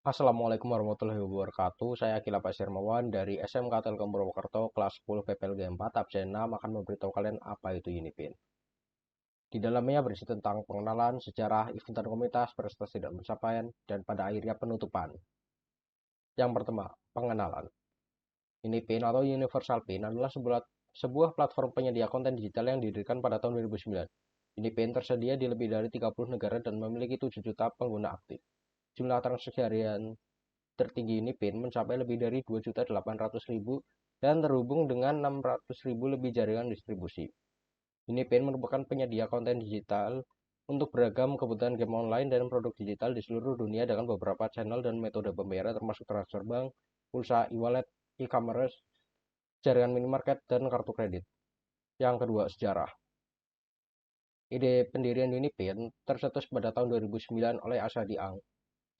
Assalamualaikum warahmatullahi wabarakatuh. Saya Akila Pasirmawan dari SMK Telkom Purwokerto kelas 10 PPLG 4 absen 6 akan memberitahu kalian apa itu Unipin. Di dalamnya berisi tentang pengenalan, sejarah, event dan komunitas, prestasi dan pencapaian, dan pada akhirnya penutupan. Yang pertama, pengenalan. Unipin atau Universal Pin adalah sebuah platform penyedia konten digital yang didirikan pada tahun 2009. Unipin tersedia di lebih dari 30 negara dan memiliki 7 juta pengguna aktif. Jumlah transaksi harian tertinggi Unipin mencapai lebih dari 2.800.000 dan terhubung dengan 600.000 lebih jaringan distribusi. Unipin merupakan penyedia konten digital untuk beragam kebutuhan game online dan produk digital di seluruh dunia dengan beberapa channel dan metode pembayaran termasuk transfer bank, pulsa, e-wallet, e-commerce, jaringan minimarket, dan kartu kredit. Yang kedua, sejarah. Ide pendirian Unipin tercetus pada tahun 2009 oleh Asadi Ang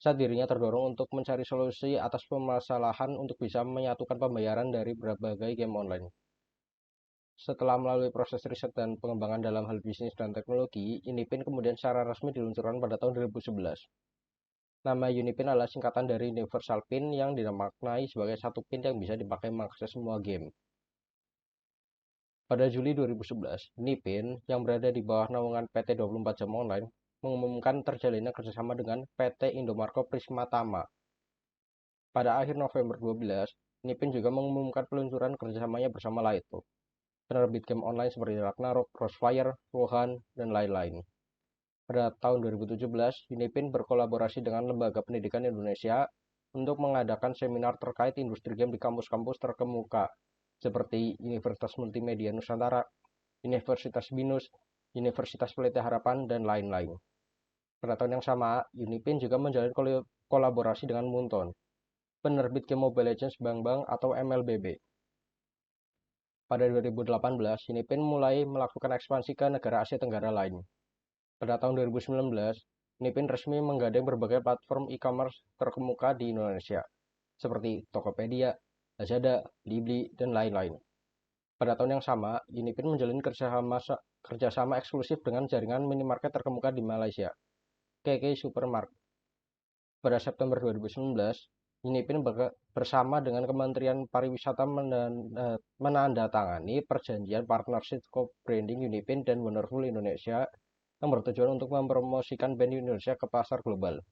saat dirinya terdorong untuk mencari solusi atas permasalahan untuk bisa menyatukan pembayaran dari berbagai game online. Setelah melalui proses riset dan pengembangan dalam hal bisnis dan teknologi, Unipin kemudian secara resmi diluncurkan pada tahun 2011. Nama Unipin adalah singkatan dari Universal Pin yang dimaknai sebagai satu pin yang bisa dipakai mengakses semua game. Pada Juli 2011, Unipin yang berada di bawah naungan PT 24 Jam Online mengumumkan terjalinnya kerjasama dengan PT Indomarko Prismatama. Pada akhir November 2012, Nipin juga mengumumkan peluncuran kerjasamanya bersama Lighthouse, penerbit game online seperti Ragnarok, Crossfire, Wuhan, dan lain-lain. Pada tahun 2017, Unipin berkolaborasi dengan Lembaga Pendidikan Indonesia untuk mengadakan seminar terkait industri game di kampus-kampus terkemuka, seperti Universitas Multimedia Nusantara, Universitas Binus, Universitas Pelita Harapan, dan lain-lain. Pada tahun yang sama, Unipin juga menjalin kolaborasi dengan Moonton, penerbit game Mobile Legends Bang atau MLBB. Pada 2018, Unipin mulai melakukan ekspansi ke negara Asia Tenggara lain. Pada tahun 2019, Unipin resmi menggandeng berbagai platform e-commerce terkemuka di Indonesia, seperti Tokopedia, Lazada, Blibli, dan lain-lain. Pada tahun yang sama, Unipin menjalin kerjasama eksklusif dengan jaringan minimarket terkemuka di Malaysia, KK Supermarket. Pada September 2019, Unipin bersama dengan Kementerian Pariwisata menandatangani perjanjian partnership co-branding Unipin dan Wonderful Indonesia yang bertujuan untuk mempromosikan band Indonesia ke pasar global.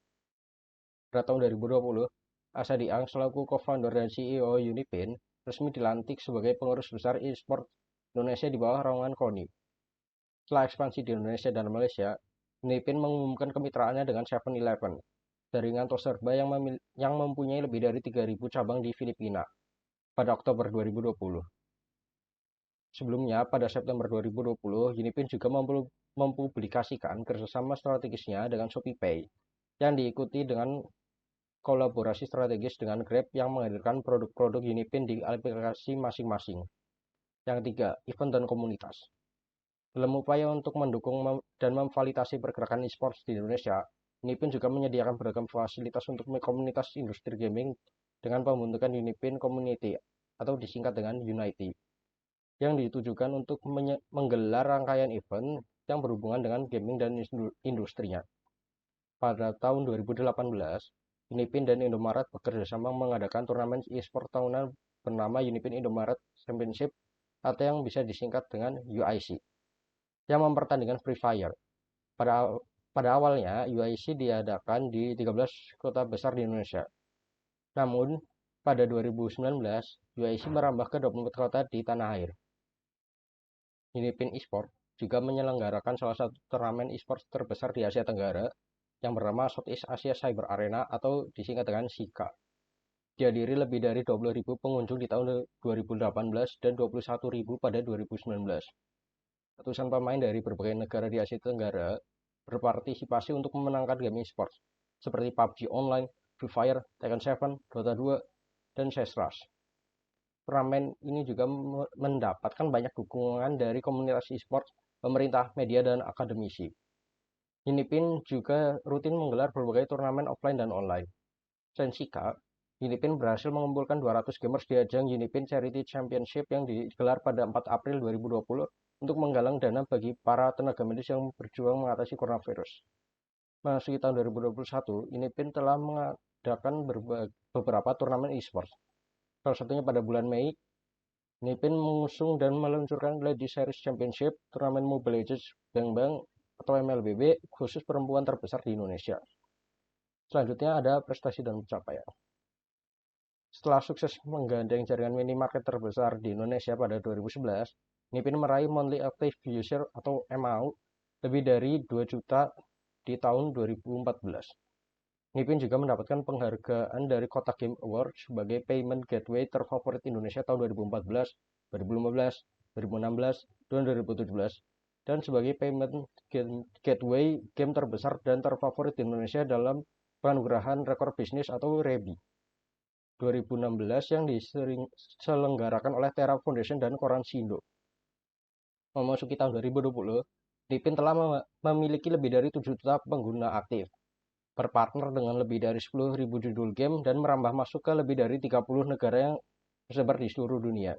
Pada tahun 2020, Asadi Ang selaku co-founder dan CEO Unipin resmi dilantik sebagai pengurus besar e-sport Indonesia di bawah naungan KONI. Setelah ekspansi di Indonesia dan Malaysia, Unipin mengumumkan kemitraannya dengan 7-Eleven, jaringan toserba yang mempunyai lebih dari 3.000 cabang di Filipina pada Oktober 2020. Sebelumnya, pada September 2020, Unipin juga mempublikasikan kerjasama strategisnya dengan ShopeePay yang diikuti dengan kolaborasi strategis dengan Grab yang menghadirkan produk-produk Unipin di aplikasi masing-masing. Yang ketiga, event dan komunitas. Dalam upaya untuk mendukung dan memvalidasi pergerakan e-sports di Indonesia, Unipin juga menyediakan beragam fasilitas untuk komunitas industri gaming dengan pembentukan Unipin Community atau disingkat dengan Unity, yang ditujukan untuk menggelar rangkaian event yang berhubungan dengan gaming dan industrinya. Pada tahun 2018, Unipin dan Indomaret bekerjasama mengadakan turnamen e-sport tahunan bernama Unipin Indomaret Championship atau yang bisa disingkat dengan UIC, yang mempertandingkan Free Fire. Pada awalnya, UIC diadakan di 13 kota besar di Indonesia. Namun, pada 2019, UIC merambah ke 24 kota di tanah air. Unipin Esports juga menyelenggarakan salah satu turnamen esports terbesar di Asia Tenggara yang bernama Southeast Asia Cyber Arena atau disingkat dengan SICA. Dihadiri lebih dari 20.000 pengunjung di tahun 2018 dan 21.000 pada 2019. Ratusan pemain dari berbagai negara di Asia Tenggara berpartisipasi untuk memenangkan game esports seperti PUBG Online, Free Fire, Tekken 7, Dota 2, dan CES Rush. Turnamen ini juga mendapatkan banyak dukungan dari komunitas esports, pemerintah, media, dan akademisi. Unipin juga rutin menggelar berbagai turnamen offline dan online. Selain SICA, Unipin berhasil mengumpulkan 200 gamers di ajang Unipin Charity Championship yang digelar pada 4 April 2020 untuk menggalang dana bagi para tenaga medis yang berjuang mengatasi coronavirus. Memasuki tahun 2021, Unipin telah mengadakan beberapa turnamen e-sports. Salah satunya pada bulan Mei, Nipin mengusung dan meluncurkan Ladies Series Championship, turnamen Mobile Legends Bang Bang atau MLBB khusus perempuan terbesar di Indonesia. Selanjutnya ada prestasi dan pencapaian. Setelah sukses menggandeng jaringan minimarket terbesar di Indonesia pada 2011, Nipin meraih monthly active user atau MAU lebih dari 2 juta di tahun 2014. Nipin juga mendapatkan penghargaan dari Kotak Game Award sebagai payment gateway terfavorit Indonesia tahun 2014, 2015, 2016, dan 2017, dan sebagai payment gateway game terbesar dan terfavorit di Indonesia dalam penganugerahan rekor bisnis atau REBI 2016 yang diselenggarakan oleh Terra Foundation dan Koran Sindo. Memasuki tahun 2020, Nipin telah memiliki lebih dari 7 juta pengguna aktif, berpartner dengan lebih dari 10.000 judul game, dan merambah masuk ke lebih dari 30 negara yang tersebar di seluruh dunia.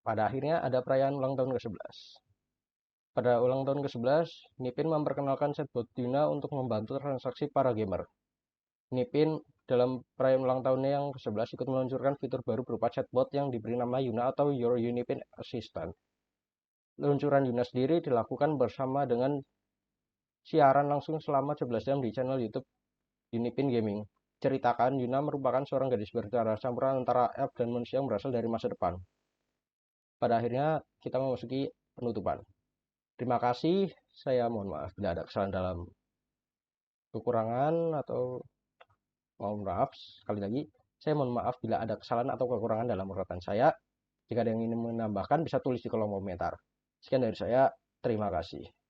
Pada akhirnya ada perayaan ulang tahun ke-11. Pada ulang tahun ke-11, Nipin memperkenalkan chatbot Yuna untuk membantu transaksi para gamer. Nipin dalam perayaan ulang tahunnya yang ke-11 ikut meluncurkan fitur baru berupa chatbot yang diberi nama Yuna atau Your Unipin Assistant. Luncuran Yuna sendiri dilakukan bersama dengan siaran langsung selama 11 jam di channel YouTube Unipin Gaming. Ceritakan, Yuna merupakan seorang gadis berdarah campuran antara elf dan manusia yang berasal dari masa depan. Pada akhirnya kita memasuki penutupan. Terima kasih, saya mohon maaf bila ada kesalahan dalam kekurangan atau mohon maaf sekali lagi. Saya mohon maaf bila ada kesalahan atau kekurangan dalam uraian saya. Jika ada yang ingin menambahkan bisa tulis di kolom komentar. Sekian dari saya, terima kasih.